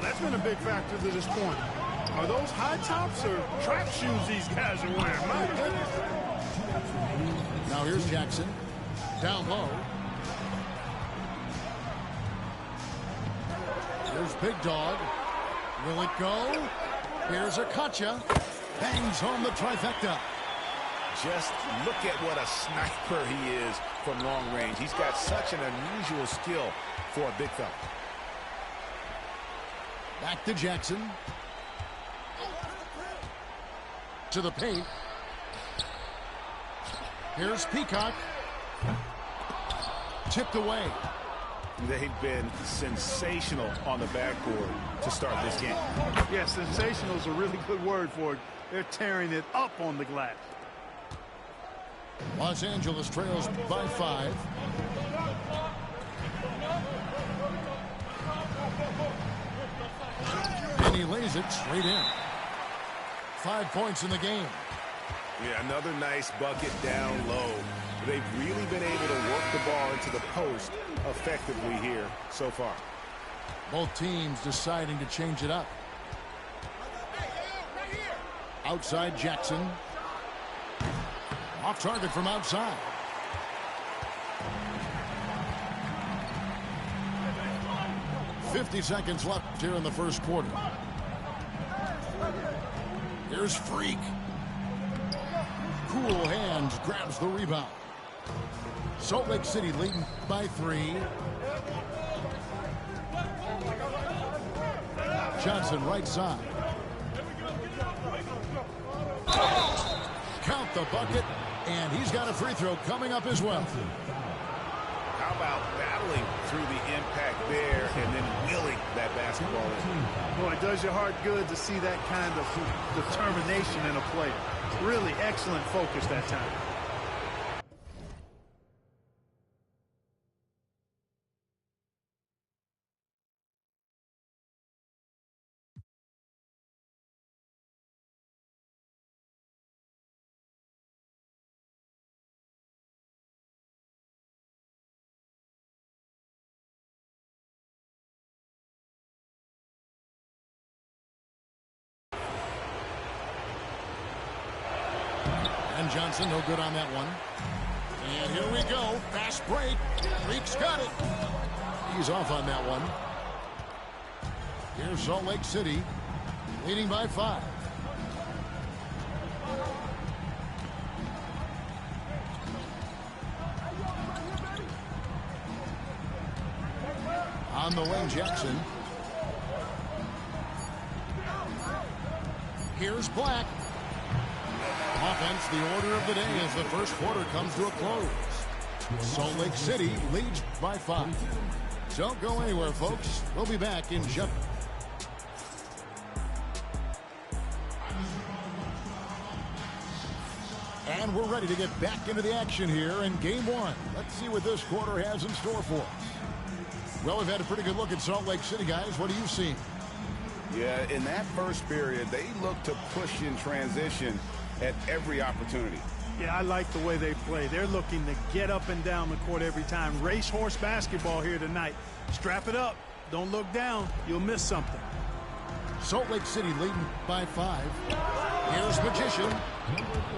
Well, that's been a big factor to this point. Are those high tops or track shoes these guys are wearing? My goodness. Now here's Jackson. Down low. Here's Big Dog. Will it go? Here's Akacha. Bangs home the trifecta. Just look at what a sniper he is from long range. He's got such an unusual skill for a big fella. Back to Jackson. To the paint. Here's Peacock. Tipped away. They've been sensational on the backboard to start this game. Yeah, sensational is a really good word for it. They're tearing it up on the glass. Los Angeles trails by 5. And he lays it straight in. 5 points in the game. Yeah, another nice bucket down low. They've really been able to work the ball into the post effectively here so far. Both teams deciding to change it up. Outside Jackson. Off target from outside. .50 seconds left here in the first quarter. Here's Freak. Cool hands grabs the rebound. Salt Lake City leading by 3. Johnson right side. Count the bucket, and he's got a free throw coming up as well. How about battling through the impact there and then wheeling that basketball in? Boy, it does your heart good to see that kind of determination in a player. Really excellent focus that time. And Johnson, no good on that one. And here we go. Fast break. Freak's got it. He's off on that one. Here's Salt Lake City, leading by 5. On the wing, Jackson. Here's Black. Offense, the order of the day as the first quarter comes to a close. Salt Lake City leads by 5. Don't go anywhere, folks. We'll be back in just... And we're ready to get back into the action here in Game 1. Let's see what this quarter has in store for us. Well, we've had a pretty good look at Salt Lake City, guys. What do you see? Yeah, in that first period, they look to push in transition at every opportunity. Yeah, I like the way they play. They're looking to get up and down the court every time. Racehorse basketball here tonight. Strap it up. Don't look down. You'll miss something. Salt Lake City leading by 5. Here's Magician.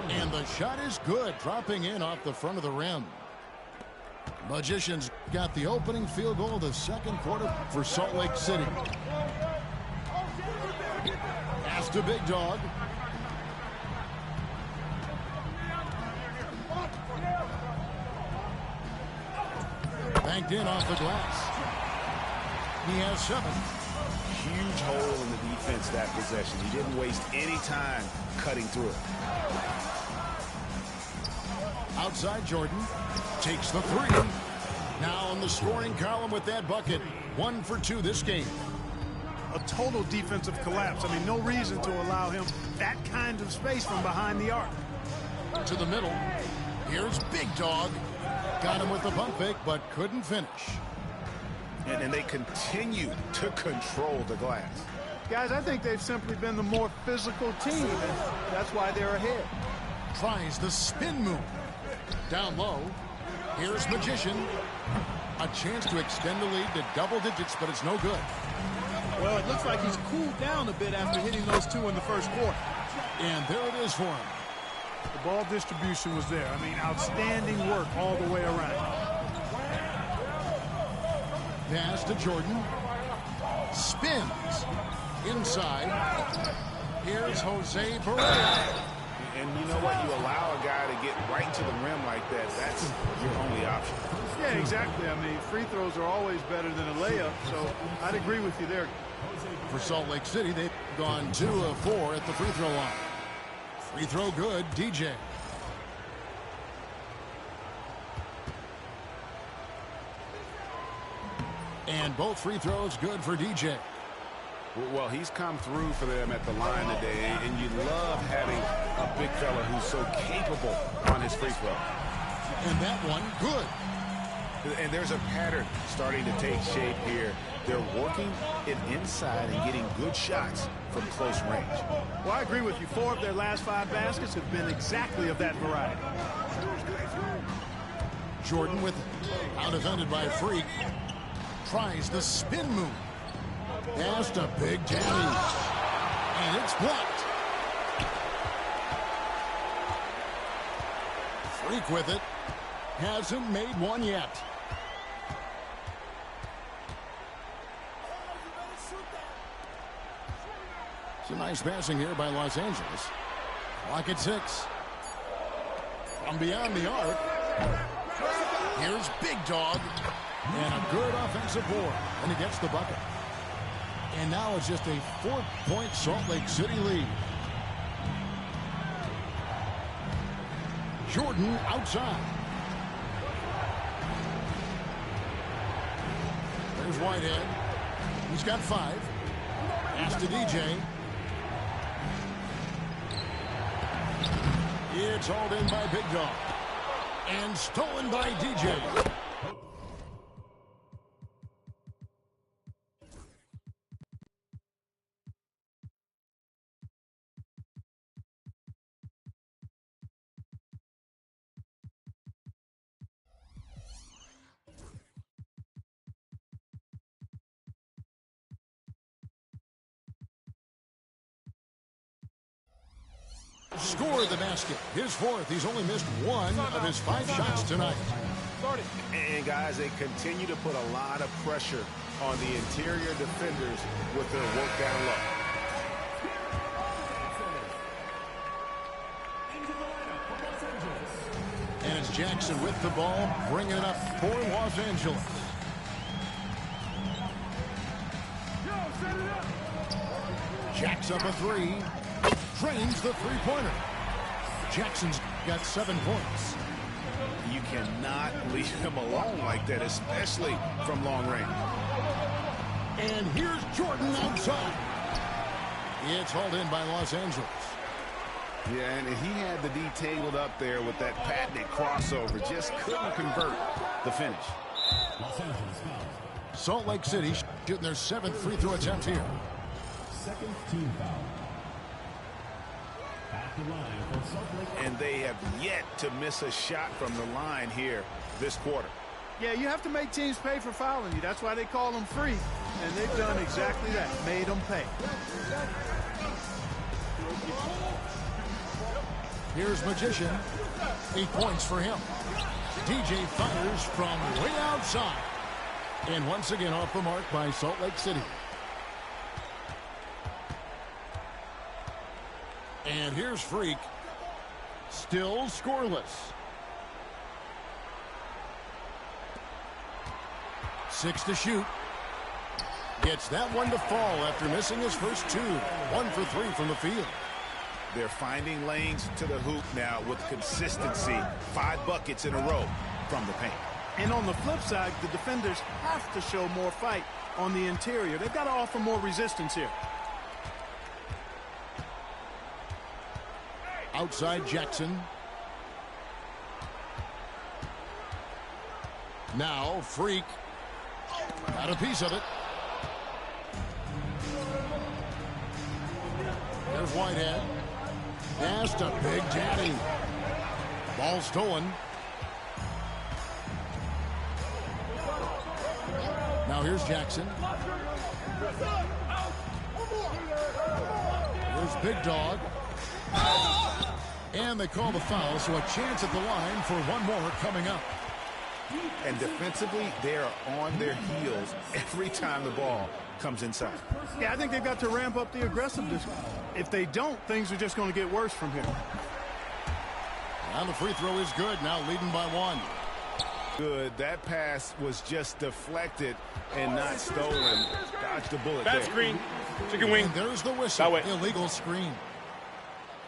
And the shot is good, dropping in off the front of the rim. Magician's got the opening field goal of the second quarter for Salt Lake City. Pass to Big Dog. Banked in off the glass. He has 7. Huge hole in the defense that possession. He didn't waste any time cutting through it. Outside Jordan. Takes the 3. Now on the scoring column with that bucket. 1 for 2 this game. A total defensive collapse. I mean, no reason to allow him that kind of space from behind the arc. To the middle. Here's Big Dog. Got him with the pump fake, but couldn't finish. And they continue to control the glass. Guys, I think they've simply been the more physical team, and that's why they're ahead. Tries the spin move. Down low. Here's Magician. A chance to extend the lead to double digits, but it's no good. Well, it looks like he's cooled down a bit after hitting those two in the first quarter. And there it is for him. The ball distribution was there. I mean, outstanding work all the way around. Pass to Jordan. Spins. Inside. Here's Jose Barea. And you know what? You allow a guy to get right to the rim like that. That's your only option. Yeah, exactly. I mean, free throws are always better than a layup, so I'd agree with you there. For Salt Lake City, they've gone 2 of 4 at the free throw line. Free throw good, DJ. And both free throws good for DJ. Well, he's come through for them at the line today, and you love having a big fella who's so capable on his free throw. And that one, good. And there's a pattern starting to take shape here. They're working it inside and getting good shots from close range. Well, I agree with you. 4 of their last 5 baskets have been exactly of that variety. Jordan with out defended by Freak. Tries the spin move. Pass to Big Daddy. And it's blocked. Freak with it. Hasn't made one yet. Some nice passing here by Los Angeles. Clock at 6. From beyond the arc. Here's Big Dog. And a good offensive board. And he gets the bucket. And now it's just a 4-point Salt Lake City lead. Jordan outside. There's Whitehead. He's got 5. Pass to DJ. It's hauled in by Big Dog. And stolen by DJ. Scored the basket. His 4th. He's only missed 1 of his 5 shots tonight. And guys, they continue to put a lot of pressure on the interior defenders with their work down low. And it's Jackson with the ball, bringing it up for Los Angeles. Jacks up a 3. Drains the three-pointer. Jackson's got 7 points. You cannot leave him alone like that, especially from long range. And here's Jordan outside. It's hauled in by Los Angeles. Yeah, and he had the D tangled up there with that patented crossover. Just couldn't convert the finish. Salt Lake City shooting their 7th free throw attempt here. Second team foul. And they have yet to miss a shot from the line here this quarter. Yeah, you have to make teams pay for fouling you. That's why they call them free. And they've done exactly that. Made them pay. Here's Magician. 8 points for him. DJ fires from way outside. And once again off the mark by Salt Lake City. And here's Freak. Still scoreless. 6 to shoot. Gets that one to fall after missing his first 2. 1 for 3 from the field. They're finding lanes to the hoop now with consistency. 5 buckets in a row from the paint. And on the flip side, the defenders have to show more fight on the interior. They've got to offer more resistance here. Outside Jackson. Now Freak. Got a piece of it. There's Whitehead. Pass to Big Daddy. Ball stolen. Now here's Jackson. Here's Big Dog. And they call the foul, so a chance at the line for one more coming up. And defensively, they are on their heels every time the ball comes inside. Yeah, I think they've got to ramp up the aggressiveness. If they don't, things are just going to get worse from here. And the free throw is good, now leading by one. Good. That pass was just deflected and not stolen. Dodged a bullet Bad there. screen. Chicken wing. And there's the whistle. That way. Illegal screen.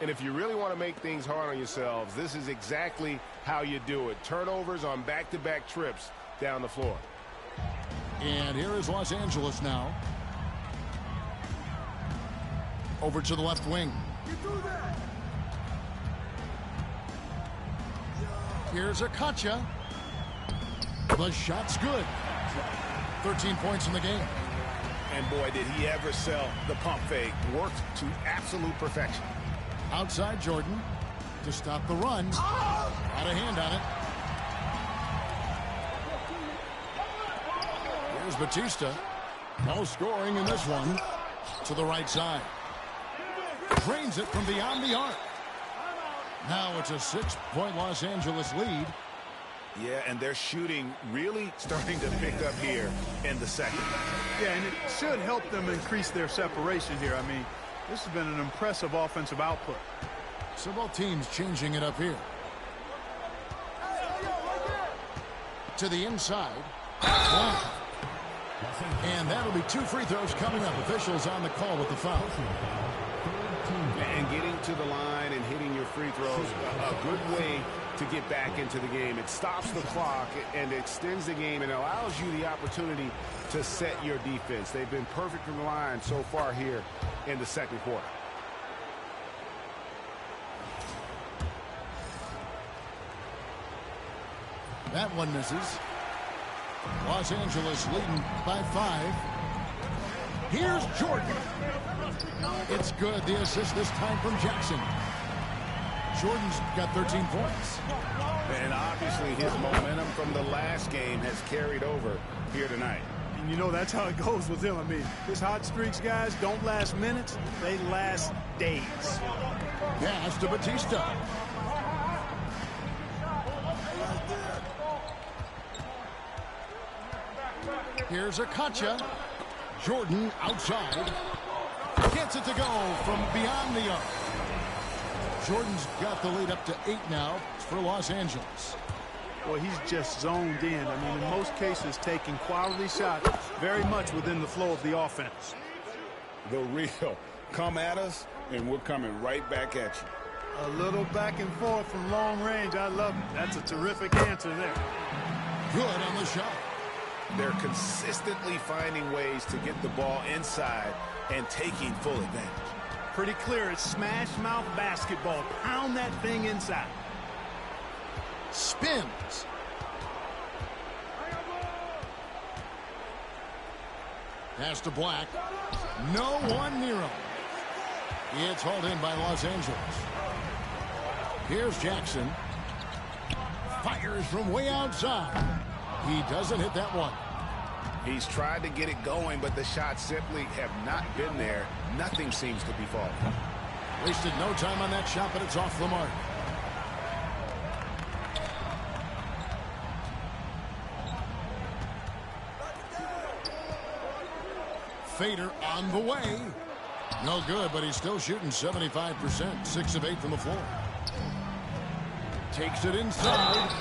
And if you really want to make things hard on yourselves, this is exactly how you do it. Turnovers on back-to-back trips down the floor. And here is Los Angeles now. Over to the left wing. Here's Akacha. The shot's good. 13 points in the game. And boy, did he ever sell the pump fake. Worked to absolute perfection. Outside Jordan to stop the run. Got a hand on it. Here's Batista. No scoring in this one. To the right side. Drains it from beyond the arc. Now it's a 6-point Los Angeles lead. Yeah, and their shooting really starting to pick up here in the second. Yeah, and it should help them increase their separation here. I mean, this has been an impressive offensive output. So both teams changing it up here. To the inside. And that'll be 2 free throws coming up. Officials on the call with the foul. And getting to the line and hitting your free throws, a good way to get back into the game. It stops the clock and extends the game and allows you the opportunity to set your defense. They've been perfect from the line so far here in the second quarter. That one misses. Los Angeles leading by 5. Here's Jordan. It's good. The assist this time from Jackson. Jordan's got 13 points. And obviously his momentum from the last game has carried over here tonight. And you know that's how it goes with him. I mean, his hot streaks, guys, don't last minutes. They last days. Pass to Batista. Here's Akacha. Jordan outside. Gets it to go from beyond the arc. Jordan's got the lead up to 8 now for Los Angeles. Well, he's just zoned in. I mean, in most cases, taking quality shots very much within the flow of the offense. The real. Come at us, and we're coming right back at you. A little back and forth from long range. I love it. That's a terrific answer there. Good on the shot. They're consistently finding ways to get the ball inside and taking full advantage. Pretty clear. It's smash mouth basketball. Pound that thing inside. Spins. Pass to Black. No one near him. It's hauled in by Los Angeles. Here's Jackson. Fires from way outside. He doesn't hit that one. He's tried to get it going, but the shots simply have not been there. Nothing seems to be falling. Wasted no time on that shot, but it's off the mark. Fader on the way. No good, but he's still shooting 75%. 6 of 8 from the floor. Takes it inside.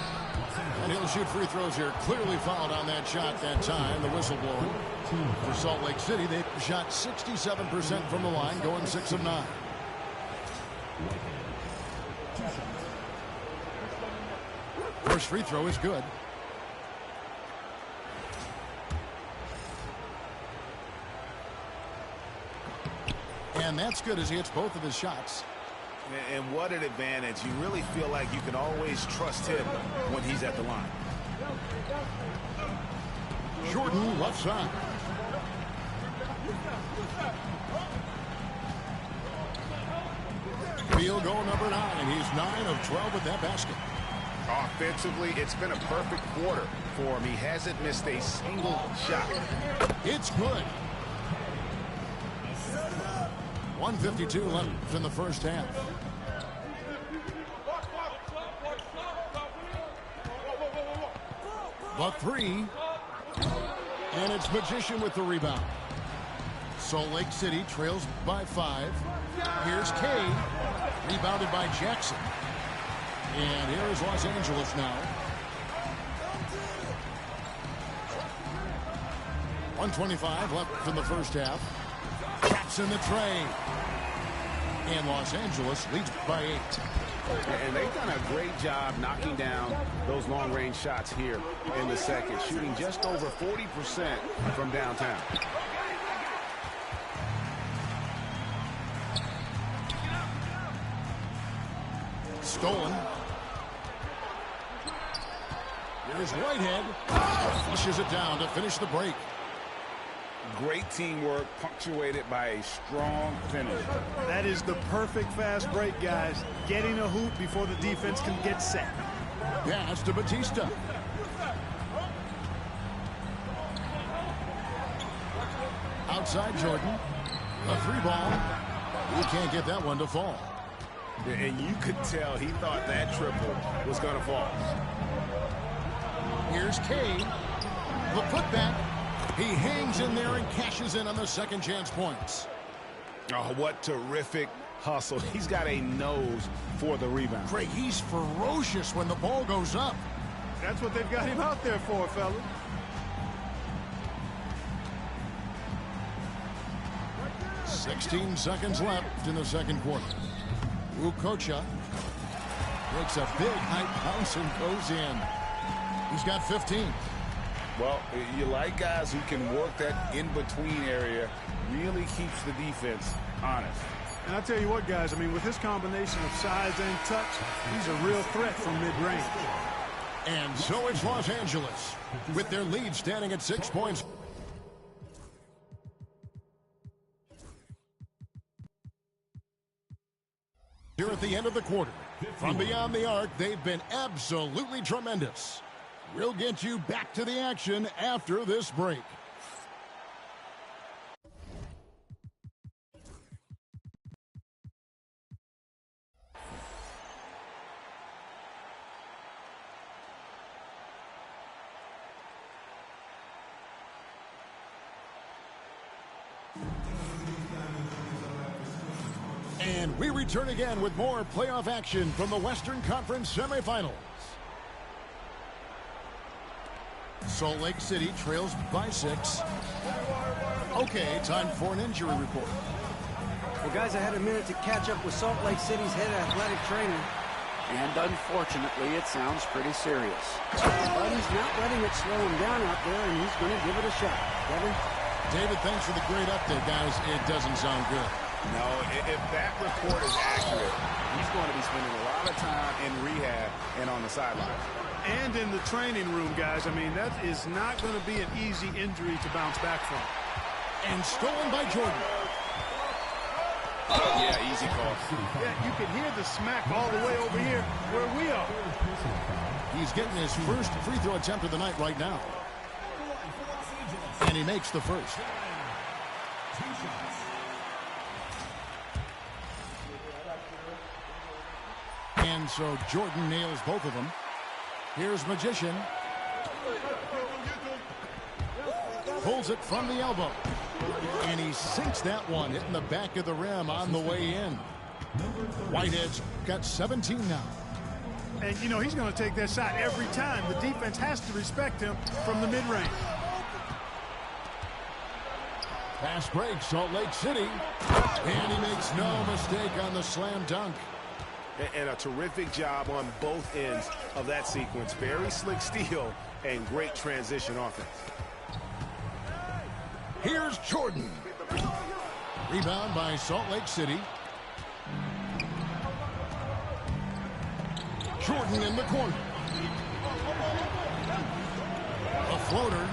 And he'll shoot free throws here. Clearly fouled on that shot that time. The whistle blowing. For Salt Lake City, they shot 67% from the line, going 6 of 9. First free throw is good. And that's good as he hits both of his shots. And what an advantage. You really feel like you can always trust him when he's at the line. Jordan left side. Field goal number 9. He's 9 of 12 with that basket. Offensively, it's been a perfect quarter for him. He hasn't missed a single shot. It's good. 1:52 left in the first half. The three. And it's Magician with the rebound. Salt Lake City trails by 5. Here's Kay. Rebounded by Jackson. And here is Los Angeles now. 1:25 left in the first half. Traps in the tray. And Los Angeles leads by 8. And they've done a great job knocking down those long-range shots here in the second, shooting just over 40% from downtown. Stolen. Here's Whitehead. Flushes it down to finish the break. Great teamwork punctuated by a strong finish. That is the perfect fast break, guys. Getting a hoop before the defense can get set. Pass to Batista. Outside Jordan. A 3-ball. He can't get that one to fall. And you could tell he thought that triple was going to fall. Here's Kay. The putback. He hangs in there and cashes in on the second chance points. Oh, what terrific hustle. He's got a nose for the rebound. Craig, he's ferocious when the ball goes up. That's what they've got him out there for, fella. – 16 seconds left in the second quarter. Ukocha takes a big high bounce and goes in. He's got 15. Well, you like guys who can work that in-between area, really keeps the defense honest. And I tell you what, guys, I mean, with his combination of size and touch, he's a real threat from mid-range. And so it's Los Angeles, with their lead standing at 6 points. Here at the end of the quarter, from beyond the arc, they've been absolutely tremendous. We'll get you back to the action after this break. And we return again with more playoff action from the Western Conference semifinals. Salt Lake City trails by 6. Okay, time for an injury report. Well, guys, I had a minute to catch up with Salt Lake City's head athletic trainer. And unfortunately, it sounds pretty serious. But he's not letting it slow him down out there, and he's going to give it a shot. Kevin? David, thanks for the great update, guys. It doesn't sound good. No, if that report is accurate, he's going to be spending a lot of time in rehab and on the sidelines. And in the training room, guys. I mean, that is not going to be an easy injury to bounce back from. And stolen by Jordan. Yeah, easy call. Yeah, you can hear the smack all the way over here where we are. He's getting his first free throw attempt of the night right now. And he makes the first. And so Jordan nails both of them. Here's Magician. Pulls it from the elbow. And he sinks that one, hitting the back of the rim on the way in. Whitehead's got 17 now. And, you know, he's going to take that shot every time. The defense has to respect him from the mid-range. Pass break, Salt Lake City. And he makes no mistake on the slam dunk. And a terrific job on both ends of that sequence. Very slick steal and great transition offense. Here's Jordan. Rebound by Salt Lake City. Jordan in the corner. A floater.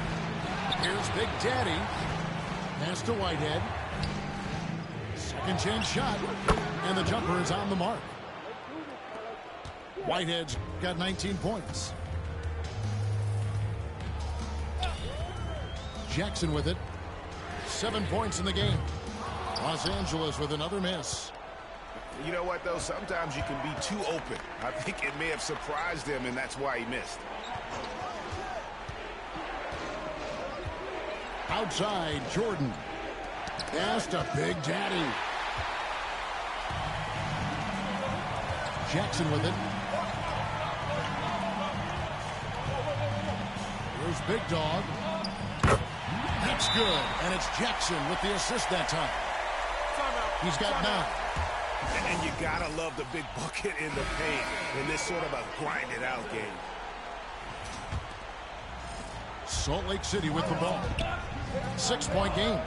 Here's Big Daddy. Pass to Whitehead. Second chance shot. And the jumper is on the mark. Whitehead's got 19 points. Jackson with it. 7 points in the game. Los Angeles with another miss. You know what, though? Sometimes you can be too open. I think it may have surprised him, and that's why he missed. Outside, Jordan. Pass to Big Daddy. Jackson with it. Here's Big Dog. That's good. And it's Jackson with the assist that time. He's got 9. And you gotta love the big bucket in the paint in this sort of a grind-it-out game. Salt Lake City with the ball. 6-point game.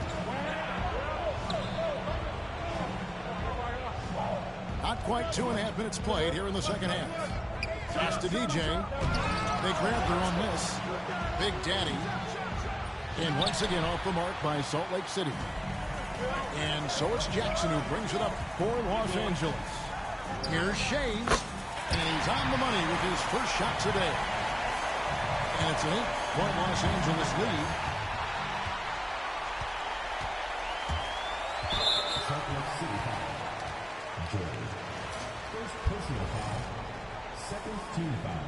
Not quite 2.5 minutes played here in the second half. Pass to DJ. They grabbed her on this. Big Daddy. And once again off the mark by Salt Lake City. And so it's Jackson who brings it up for Los Angeles. Here's Shays. And he's on the money with his first shot today. And it's an 8-point Los Angeles lead. Salt Lake City foul. Jordan. First personal foul. Second team foul.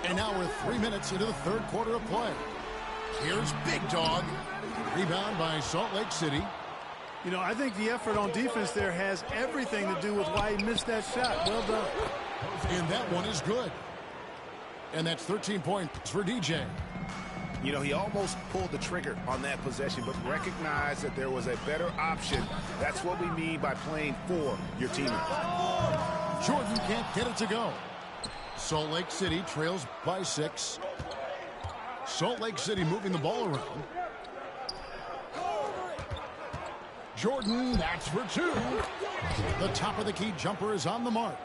And now we're 3 minutes into the third quarter of play. Here's Big Dog. Rebound by Salt Lake City. You know, I think the effort on defense there has everything to do with why he missed that shot. Well done. And that one is good. And that's 13 points for DJ. You know, he almost pulled the trigger on that possession, but recognized that there was a better option. That's what we mean by playing for your teammate. Jordan can't get it to go. Salt Lake City trails by 6. Salt Lake City moving the ball around. Jordan, that's for 2. The top of the key jumper is on the mark.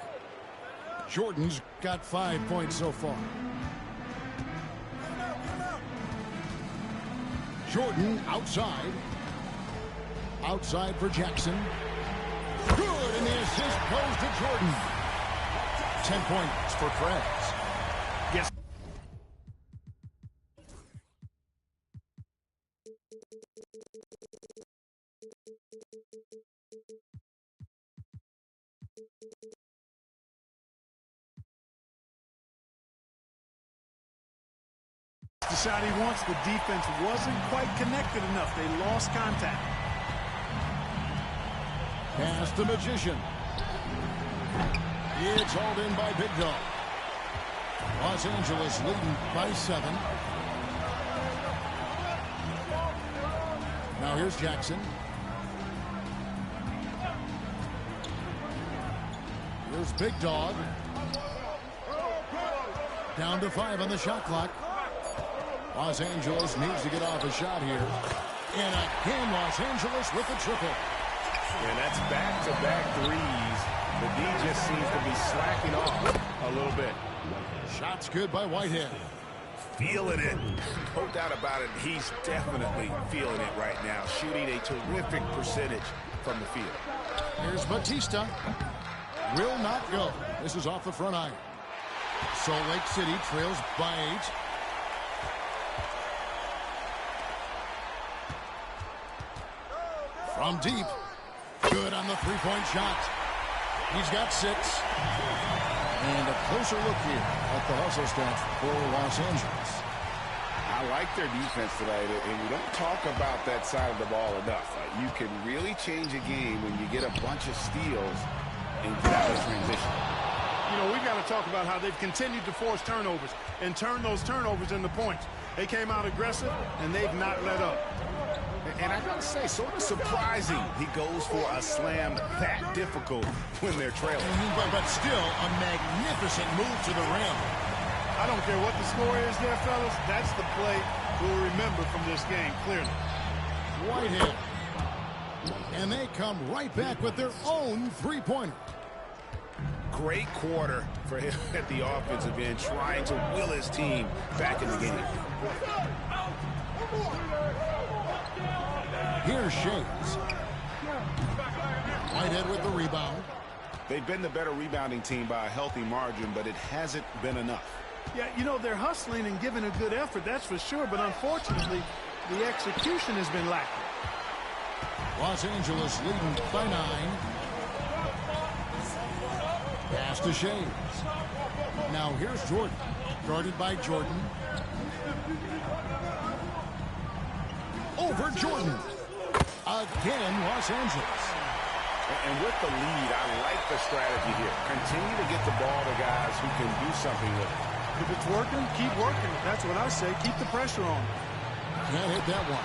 Jordan's got 5 points so far. Jordan outside. Outside for Jackson. Good, and the assist goes to Jordan. 10 points for Krebs. Yes. The shot he wants, the defense wasn't quite connected enough. They lost contact. Pass the Magician. It's hauled in by Big Dog. Los Angeles leading by 7. Now here's Jackson. Here's Big Dog. Down to 5 on the shot clock. Los Angeles needs to get off a shot here. And again, Los Angeles with the triple. And that's back-to-back threes. The D just seems to be slacking off a little bit. Shot's good by Whitehead. Feeling it. No doubt about it. He's definitely feeling it right now. Shooting a terrific percentage from the field. Here's Batista. Will not go. This is off the front iron. Salt Lake City trails by 8. From deep. Good on the three-point shot. He's got 6. And a closer look here at the hustle stats for Los Angeles. I like their defense tonight, and we don't talk about that side of the ball enough. You can really change a game when you get a bunch of steals and get out of transition. You know, we've got to talk about how they've continued to force turnovers and turn those turnovers into points. They came out aggressive, and they've not let up. And I got to say, sort of surprising he goes for a slam that difficult when they're trailing. But still, a magnificent move to the rim. I don't care what the score is there, fellas. That's the play we'll remember from this game, clearly. Whitehead. And they come right back with their own three-pointer. Great quarter for him at the offensive end, trying to will his team back in the game. Here's Shays. Whitehead with the rebound. They've been the better rebounding team by a healthy margin, but it hasn't been enough. Yeah, you know, they're hustling and giving a good effort, that's for sure, but unfortunately, the execution has been lacking. Los Angeles leading by 9. Pass to Shays. Now here's Jordan. Guarded by Jordan. Over Jordan. Again, Los Angeles. And with the lead, I like the strategy here. Continue to get the ball to guys who can do something with it. If it's working, keep working. That's what I say. Keep the pressure on. Can't hit that one.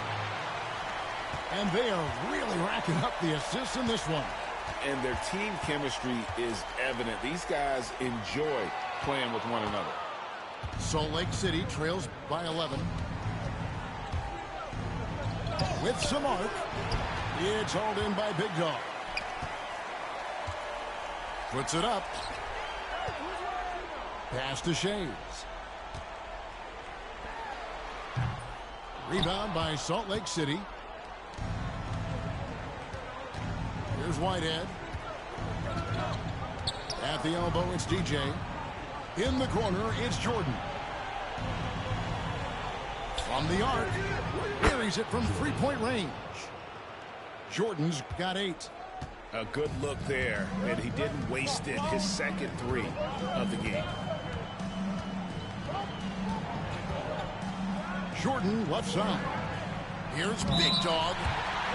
And they are really racking up the assists in this one. And their team chemistry is evident. These guys enjoy playing with one another. Salt Lake City trails by 11. With some arc. It's hauled in by Big Dog. Puts it up. Pass to Shays. Rebound by Salt Lake City. Here's Whitehead. At the elbow, it's DJ. In the corner, it's Jordan. From the arc, buries it from three-point range. Jordan's got 8. A good look there, and he didn't waste it. His second 3 of the game. Jordan left side. Here's Big Dog.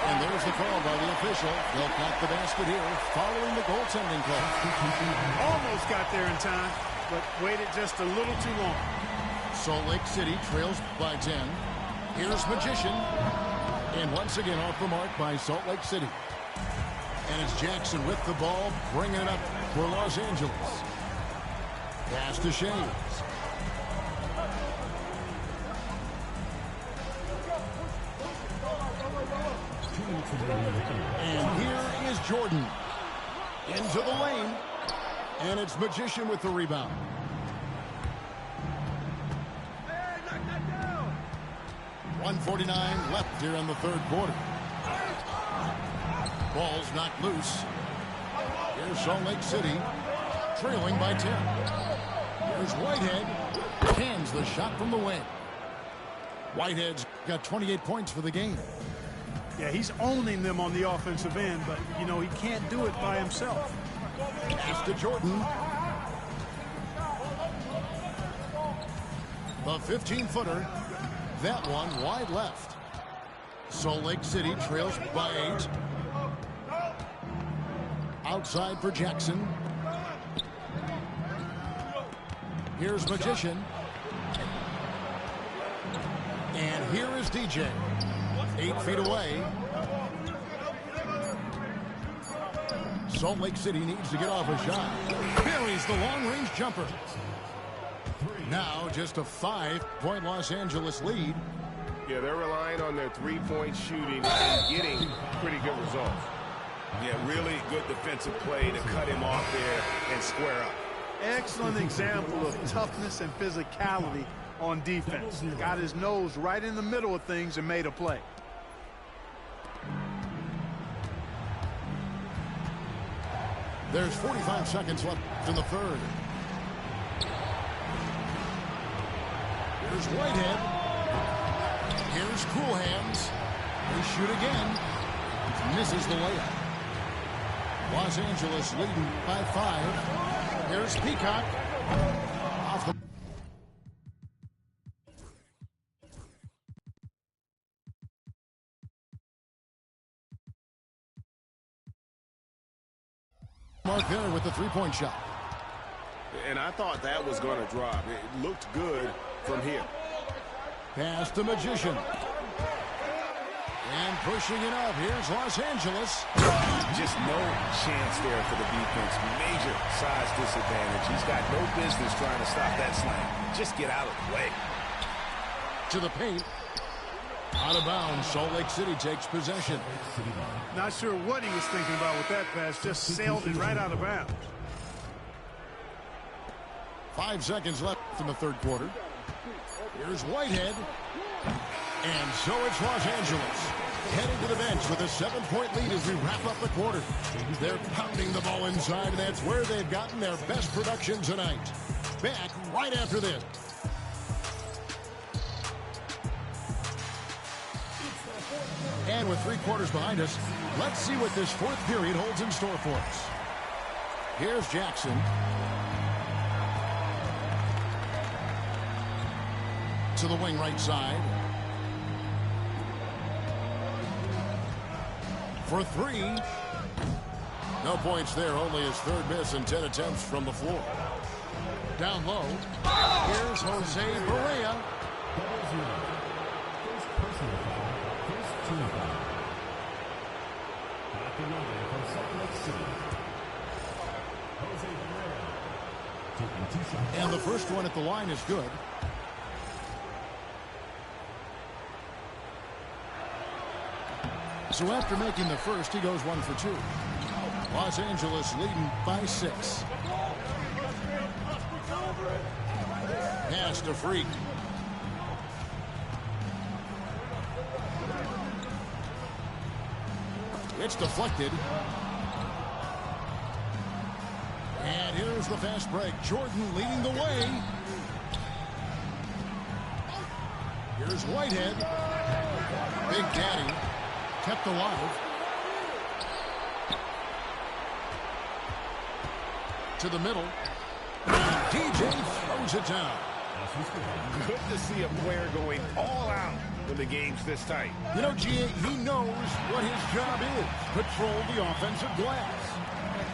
And there's the call by the official. They'll count the basket here following the goaltending call. Almost got there in time, but waited just a little too long. Salt Lake City trails by 10. Here's Magician. And once again off the mark by Salt Lake City. And it's Jackson with the ball, bringing it up for Los Angeles. Pass to Shays. And here is Jordan. Into the lane. And it's Magician with the rebound. .149 left here in the third quarter. Ball's knocked loose. Here's Salt Lake City, trailing by 10. Here's Whitehead. Hands the shot from the wing. Whitehead's got 28 points for the game. Yeah, he's owning them on the offensive end, but, you know, he can't do it by himself. Pass to Jordan. The 15-footer. That one wide left. Salt Lake City trails by 8. Outside for Jackson. Here's Magician. And here is DJ. 8 feet away. Salt Lake City needs to get off a shot. Buries the long-range jumper. Now just a 5-point Los Angeles lead. Yeah, they're relying on their three-point shooting and getting pretty good results. Yeah, really good defensive play to cut him off there and square up. Excellent example of toughness and physicality on defense. Got his nose right in the middle of things and made a play. There's 45 seconds left in the third. Here's Whitehead. Here's Cool Hands. They shoot again. Misses the layup. Los Angeles leading by 5. Here's Peacock. Off the mark there with the three-point shot. And I thought that was going to drop. It looked good from here. Pass to Magician. And pushing it up. Here's Los Angeles. Just no chance there for the defense. Major size disadvantage. He's got no business trying to stop that slam. Just get out of the way. To the paint. Out of bounds. Salt Lake City takes possession. Not sure what he was thinking about with that pass. Just sailed it right out of bounds. 5 seconds left in the third quarter. Here's Whitehead. And so it's Los Angeles heading to the bench with a 7-point lead as we wrap up the quarter. They're pounding the ball inside, and that's where they've gotten their best production tonight. back right after this. And with 3 quarters behind us, let's see what this 4th period holds in store for us. Here's Jackson. To the wing right side. For 3. No points there, only his 3rd miss and 10 attempts from the floor. Down low. Here's Jose Barea. First personal foul, first team foul. At the line from Salt Lake City, Jose Barea taking 2 shots. And the first one at the line is good. So after making the first, he goes 1 for 2. Los Angeles leading by 6. Pass to Freak. It's deflected. And here's the fast break. Jordan leading the way. Here's Whitehead. Big Daddy kept alive. To the middle. And DJ throws it down. Good to see a player going all out when the game's this tight. You know, G.A., he knows what his job is. Control the offensive glass.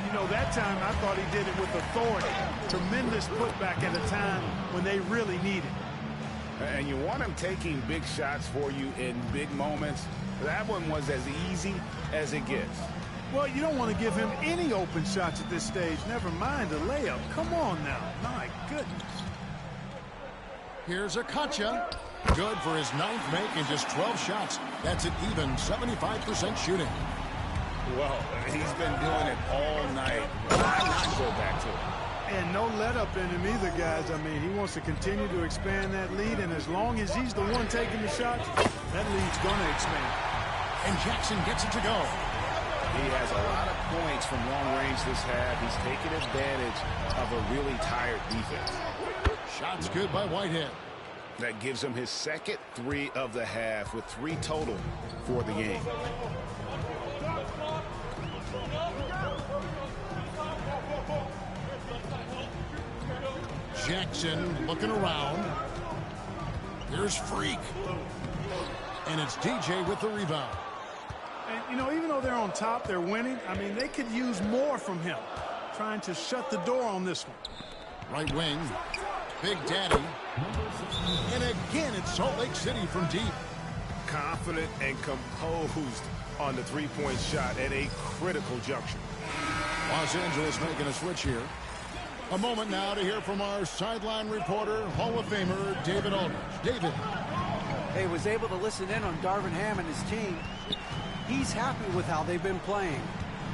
You know, that time I thought he did it with authority. Tremendous putback at a time when they really need it. And you want him taking big shots for you in big moments. That one was as easy as it gets. Well, you don't want to give him any open shots at this stage. Never mind a layup. Come on now. My goodness. Here's Akacha. Good for his 9th make in just 12 shots. That's an even 75% shooting. Well, he's been doing it all night. Why not go back to it? And no let up in him either, guys. I mean, he wants to continue to expand that lead, and as long as he's the one taking the shots, that lead's going to expand. And Jackson gets it to go. He has a lot of points from long range this half. He's taking advantage of a really tired defense. Shots good by Whitehead. That gives him his second 3 of the half with 3 total for the game. Jackson looking around. Here's Freak. And it's DJ with the rebound. And, you know, even though they're on top, they're winning. I mean, they could use more from him. Trying to shut the door on this one. Right wing. Big Daddy. And again, it's Salt Lake City from deep. Confident and composed on the 3-point shot at a critical juncture. Los Angeles making a switch here. A moment now to hear from our sideline reporter, Hall of Famer David Aldridge. David. He was able to listen in on Darvin Ham and his team. He's happy with how they've been playing.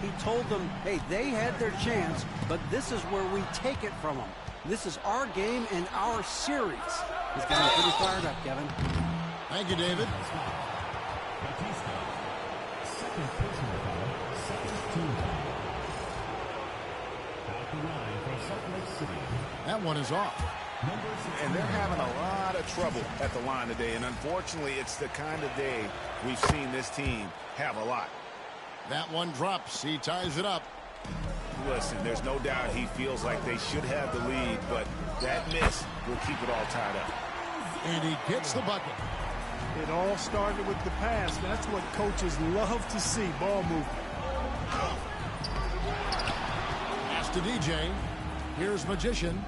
He told them, hey, they had their chance, but this is where we take it from them. This is our game and our series. He's getting pretty fired up, Kevin. Thank you, David. Second personal foul, second team foul. At the line from Salt Lake City. That one is off. And they're having a lot of trouble at the line today, and unfortunately, it's the kind of day we've seen this team have a lot. That one drops. He ties it up. Listen, there's no doubt he feels like they should have the lead, but that miss will keep it all tied up. And he gets the bucket. It all started with the pass. That's what coaches love to see, ball movement. Pass to DJ. Here's Magician.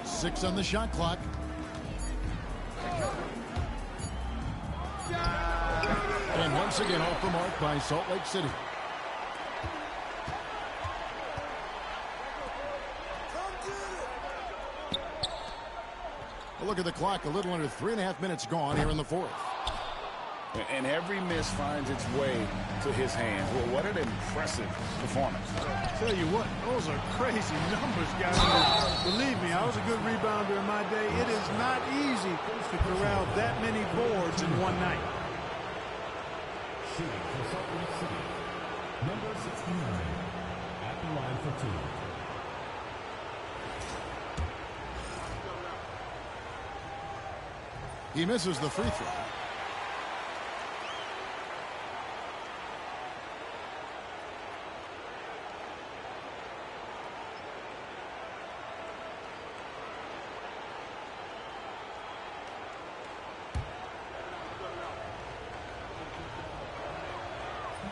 6 on the shot clock. And once again off the mark by Salt Lake City. A look at the clock, a little under 3.5 minutes gone here in the 4th. And every miss finds its way to his hands. Well, what an impressive performance. Tell you what, those are crazy numbers, guys. Believe me, I was a good rebounder in my day. It is not easy to corral that many boards in one night. Shooting for Salt Lake City, number 69. At the line for two. He misses the free throw.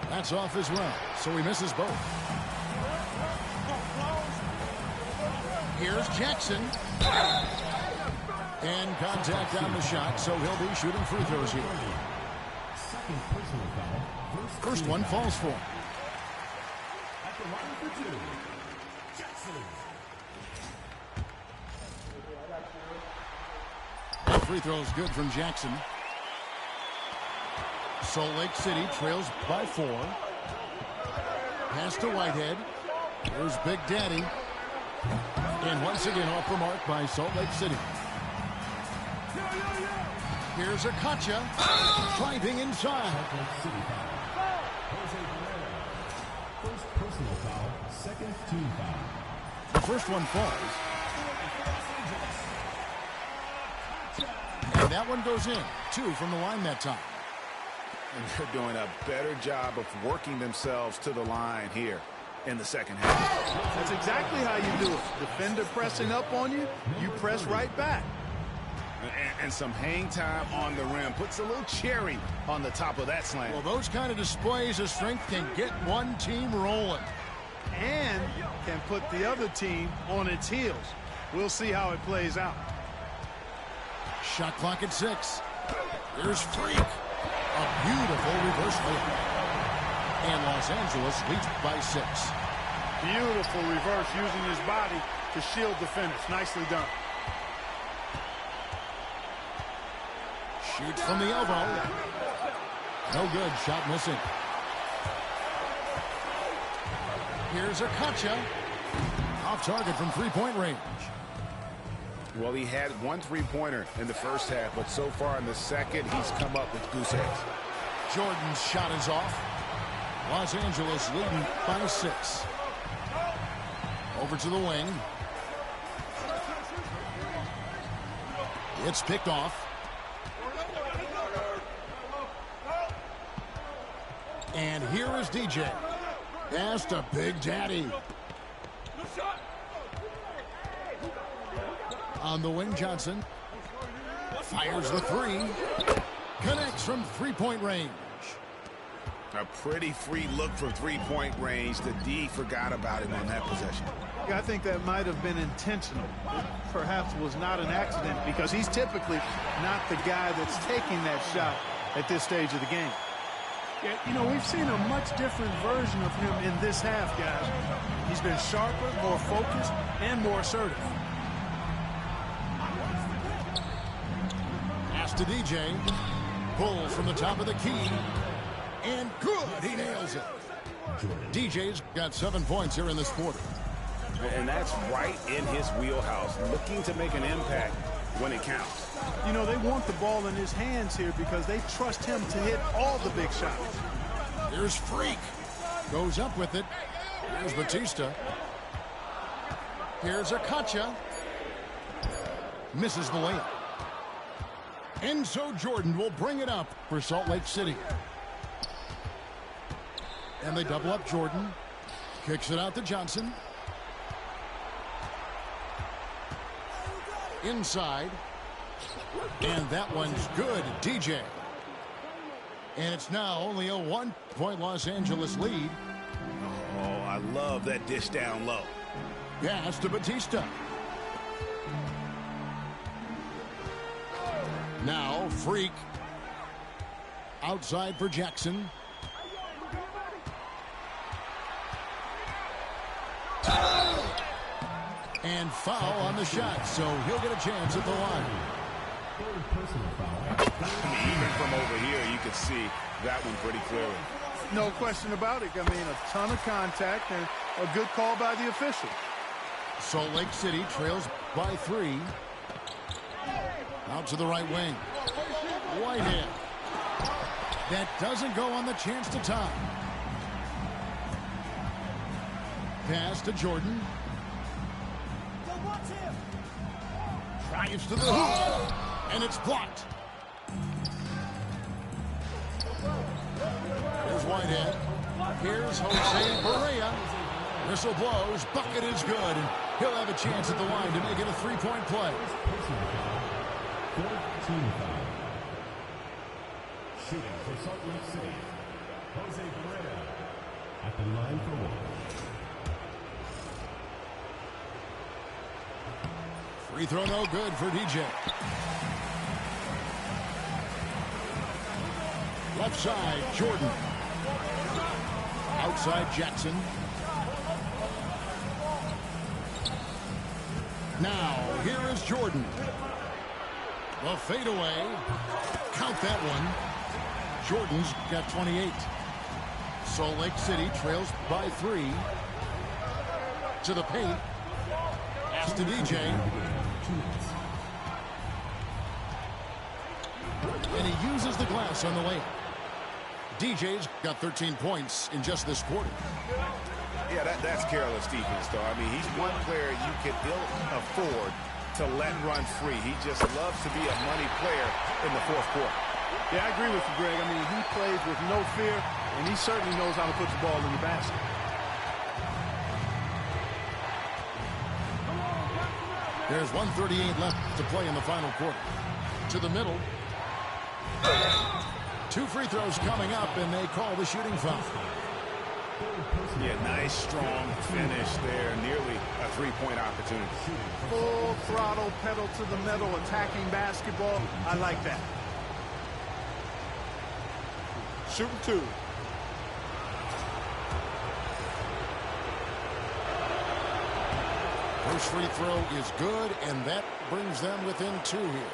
That's off as well, so he misses both. Here's Jackson. And contact on the shot, so he'll be shooting free throws here. Second personal foul. First one falls for him. At the line for two, Jackson. Free throw is good from Jackson. Salt Lake City trails by 4. Pass to Whitehead. Here's Big Daddy. And once again off the mark by Salt Lake City. Here's Akacha. Driving inside. Salt Lake City foul. Jose Guerrero. First personal foul. Second team foul. The first one falls. And that one goes in. 2 from the line that time. And they're doing a better job of working themselves to the line here in the second half. That's exactly how you do it. Defender pressing up on you, you press right back. And some hang time on the rim. Puts a little cherry on the top of that slam. Well, those kind of displays of strength can get one team rolling. And can put the other team on its heels. We'll see how it plays out. Shot clock at 6. Here's Freak. A beautiful reverse layup. And Los Angeles leads by 6. Beautiful reverse using his body to shield the finish. Nicely done. Shoots from the elbow. No good. Shot missing. Here's Akacha. Off target from three-point range. Well, he had one three-pointer in the first half, but so far in the second, he's come up with goose eggs. Jordan's shot is off. Los Angeles leading by 6. Over to the wing. It's picked off. And here is DJ. Pass to Big Daddy. On the wing, Johnson. Fires the 3. Connects from three-point range. A pretty free look from three-point range. The D forgot about him on that possession. I think that might have been intentional. It perhaps was not an accident because he's typically not the guy that's taking that shot at this stage of the game. Yeah, you know, we've seen a much different version of him in this half, guys. He's been sharper, more focused, and more assertive. Pass to DJ. Pulls from the top of the key. And good. He nails it. DJ's got 7 points here in this quarter. And that's right in his wheelhouse, looking to make an impact when it counts. You know, they want the ball in his hands here because they trust him to hit all the big shots. Here's Freak. Goes up with it. Here's Batista. Here's Akacha. Misses the layup. And so Jordan will bring it up for Salt Lake City. And they double up Jordan. Kicks it out to Johnson. Inside. And that one's good, DJ. And it's now only a 1-point Los Angeles lead. Oh, I love that dish down low. Pass to Batista. Now Freak. Outside for Jackson. And foul on the shot, so he'll get a chance at the line. Third personal foul. Even from over here, you can see that one pretty clearly. No question about it. I mean, a ton of contact and a good call by the official. Salt Lake City trails by 3. Out to the right wing. Whitehead. That doesn't go on the chance to tie. pass to Jordan. Drives to the hoop, and it's blocked. Here's Whitehead. Here's Jose Barea. Whistle blows. Bucket is good. And he'll have a chance at the line to make it a three-point play. 14 foul. Shooting for Salt Lake City, Jose Barea at the line for one. Free throw no good for DJ. Left side, Jordan. Outside, Jackson. Now, here is Jordan. The fadeaway. Count that one. Jordan's got 28. Salt Lake City trails by 3. To the paint. Pass to DJ. And he uses the glass on the layup. DJ's got 13 points in just this quarter. Yeah, that's careless defense, though. I mean, he's one player you can ill afford to let run free. He just loves to be a money player in the fourth quarter. Yeah, I agree with you, Greg. I mean, he plays with no fear, and he certainly knows how to put the ball in the basket. There's 1:38 left to play in the final quarter. To the middle. 2 free throws coming up, and they call the shooting foul. Yeah, nice, strong finish there. Nearly a three-point opportunity. Full throttle, pedal to the metal, attacking basketball. I like that. Shooting 2. First free throw is good, and that brings them within 2 here.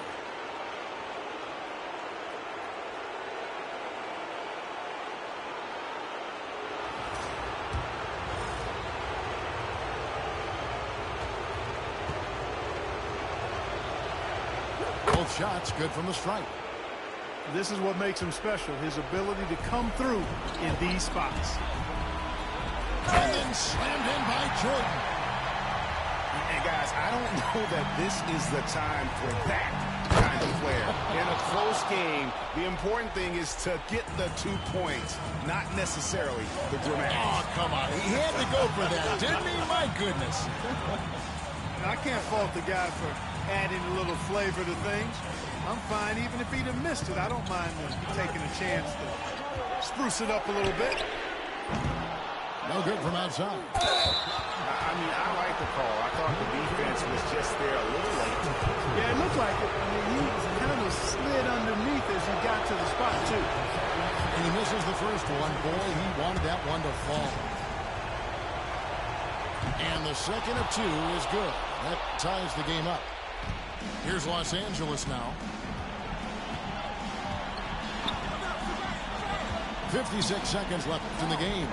Both shots good from the stripe. This is what makes him special, his ability to come through in these spots. And then slammed in by Jordan. And guys, I don't know that this is the time for that kind of player. In a close game, the important thing is to get the 2 points, not necessarily the dramatic. Oh, come on. He had to go for that, didn't he? My goodness. I can't fault the guy for adding a little flavor to things. I'm fine even if he'd have missed it. I don't mind taking a chance to spruce it up a little bit. No good from outside. I mean, I like the call. I thought the defense was just there a little late. Yeah, it looked like it. I mean, he kind of slid underneath as he got to the spot, too. And he misses the first one. Boy, he wanted that one to fall. And the second of 2 is good. That ties the game up. Here's Los Angeles now. 56 seconds left in the game.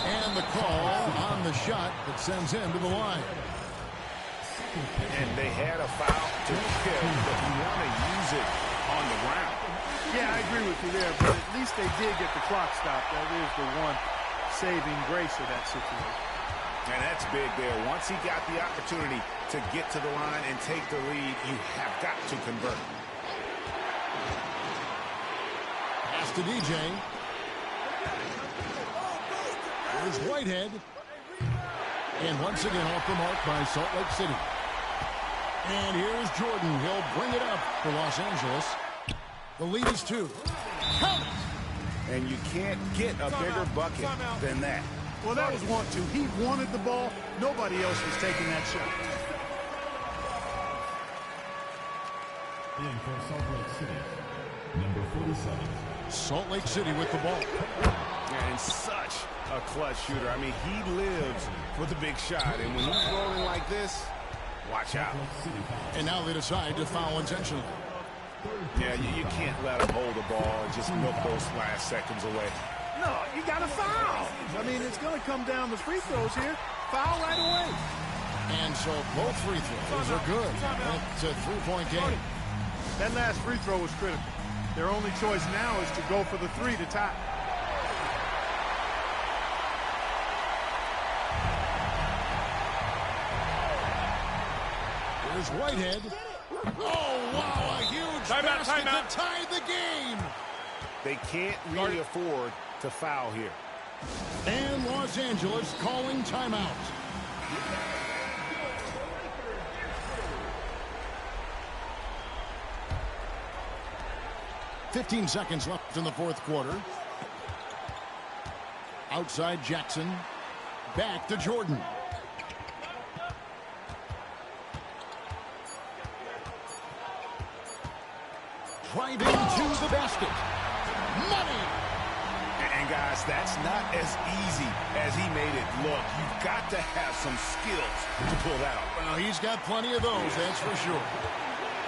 And the call on the shot that sends him to the line. And they had a foul to kill, but you want to use it on the ground. Yeah, I agree with you there, but at least they did get the clock stopped. That is the one saving grace of that situation. And that's big there. Once he got the opportunity to get to the line and take the lead, you have got to convert. Pass to DJ. Here's Whitehead. And once again off the mark by Salt Lake City. And here's Jordan. He'll bring it up for Los Angeles. The lead is 2. Count it! And you can't get a bigger bucket than that. Well, that was 1-2. He wanted the ball. Nobody else was taking that shot. In for Salt Lake City, number 47. Salt Lake City with the ball. And such a clutch shooter. I mean, he lives for the big shot. And when he's rolling like this, watch out. And now they decide to foul intentionally. Yeah, you can't let him hold the ball and just milk those last seconds away. No, you got to foul. I mean, it's going to come down to free throws here. Foul right away. And so both free throws are good. It's a 3-point game. That last free throw was critical. Their only choice now is to go for the three to tie. Here's Whitehead. Oh, wow, a huge basket to tie the game. They can't really afford to foul here. And Los Angeles calling timeout. "15 seconds left in the fourth quarter. Outside Jackson. Back to Jordan. Driving to the basket. Money! And guys, that's not as easy as he made it look. You've got to have some skills to pull that off. Well, he's got plenty of those, that's for sure.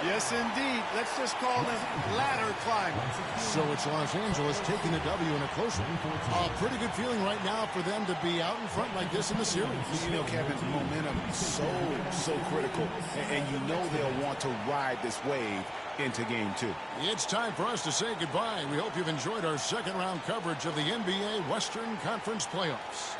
Yes, indeed. Let's just call them ladder climbing. So it's Los Angeles taking the W in a close one. A pretty good feeling right now for them to be out in front like this in the series. You know, Kevin, momentum is so critical. And you know they'll want to ride this wave into game 2. It's time for us to say goodbye. We hope you've enjoyed our second round coverage of the NBA Western Conference Playoffs.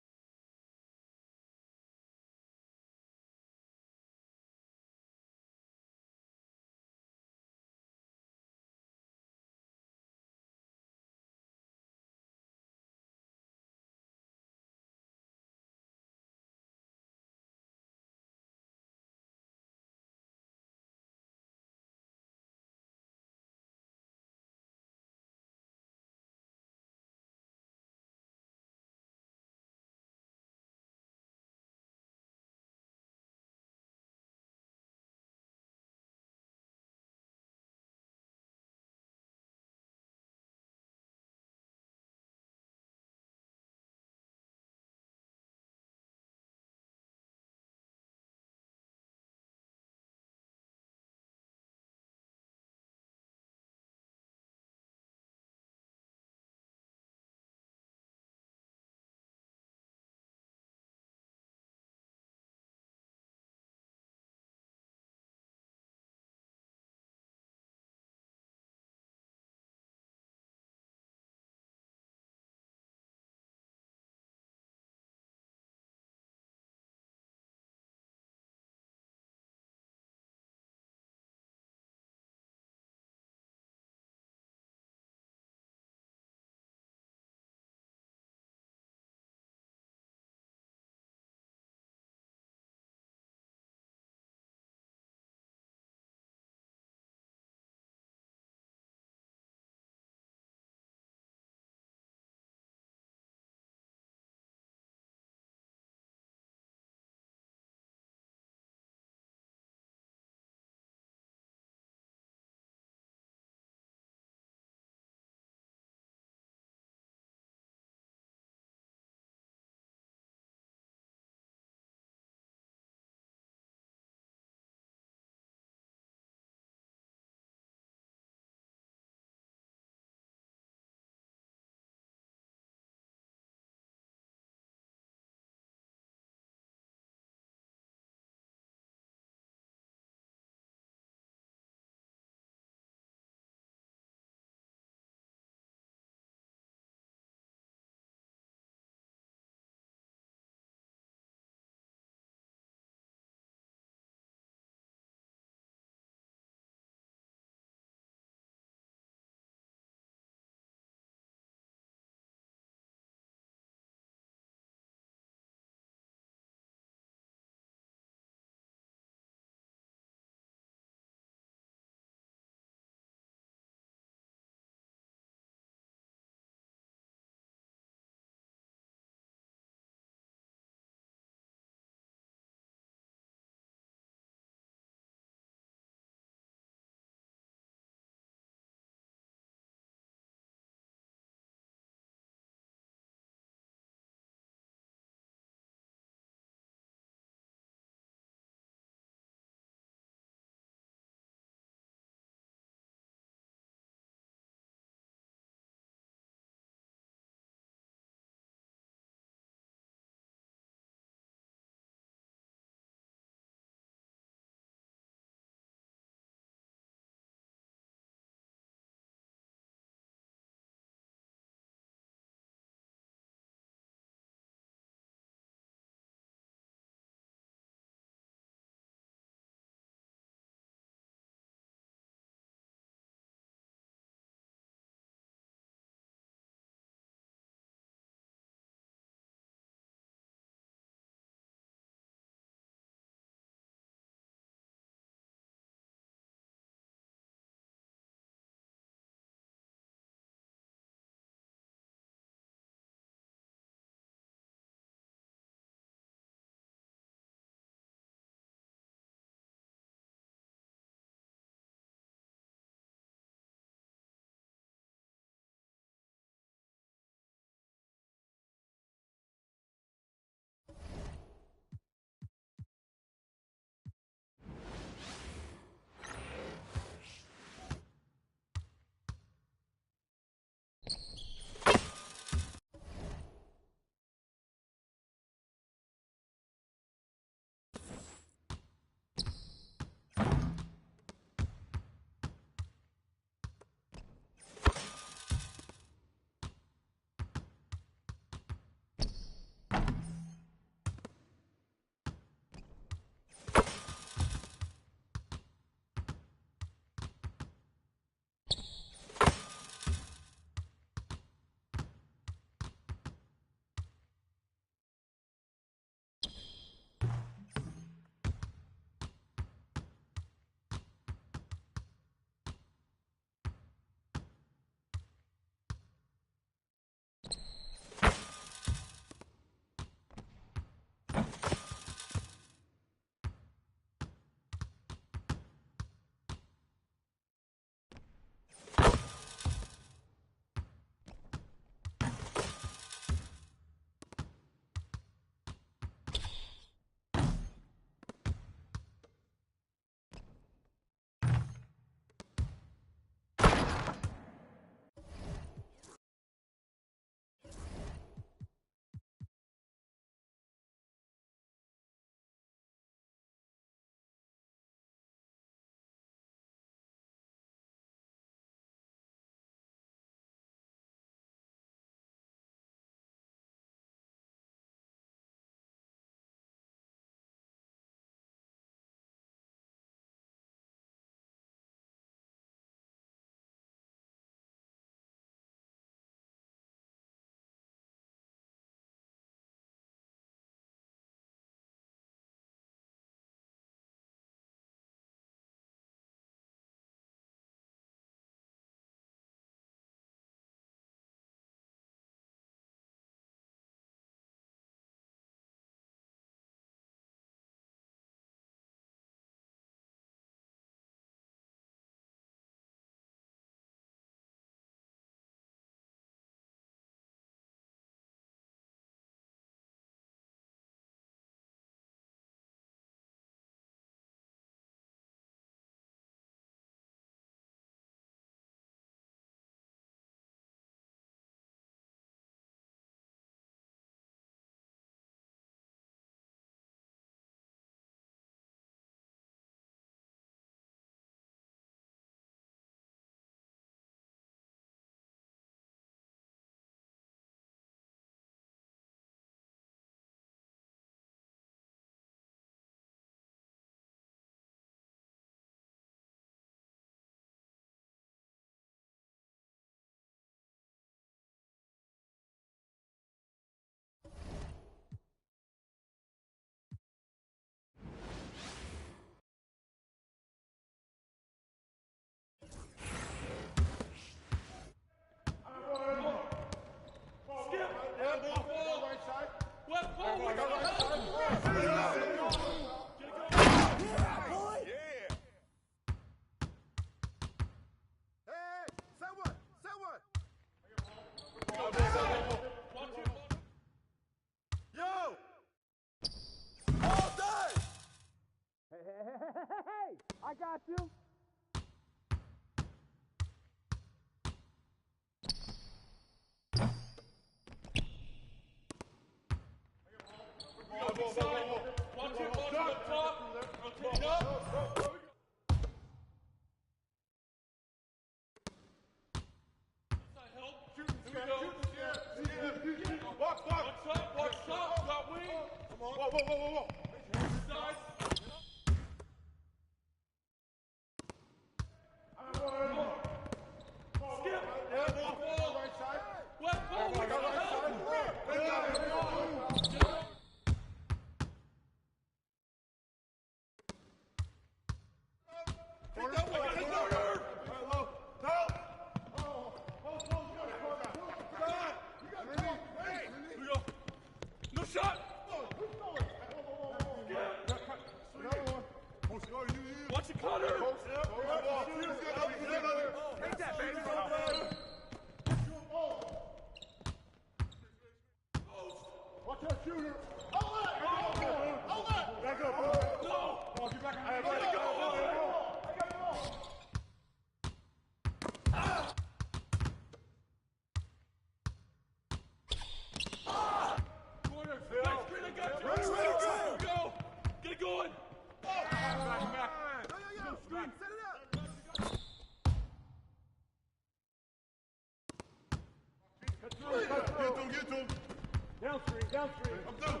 Downstream. I'm through.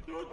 Do it,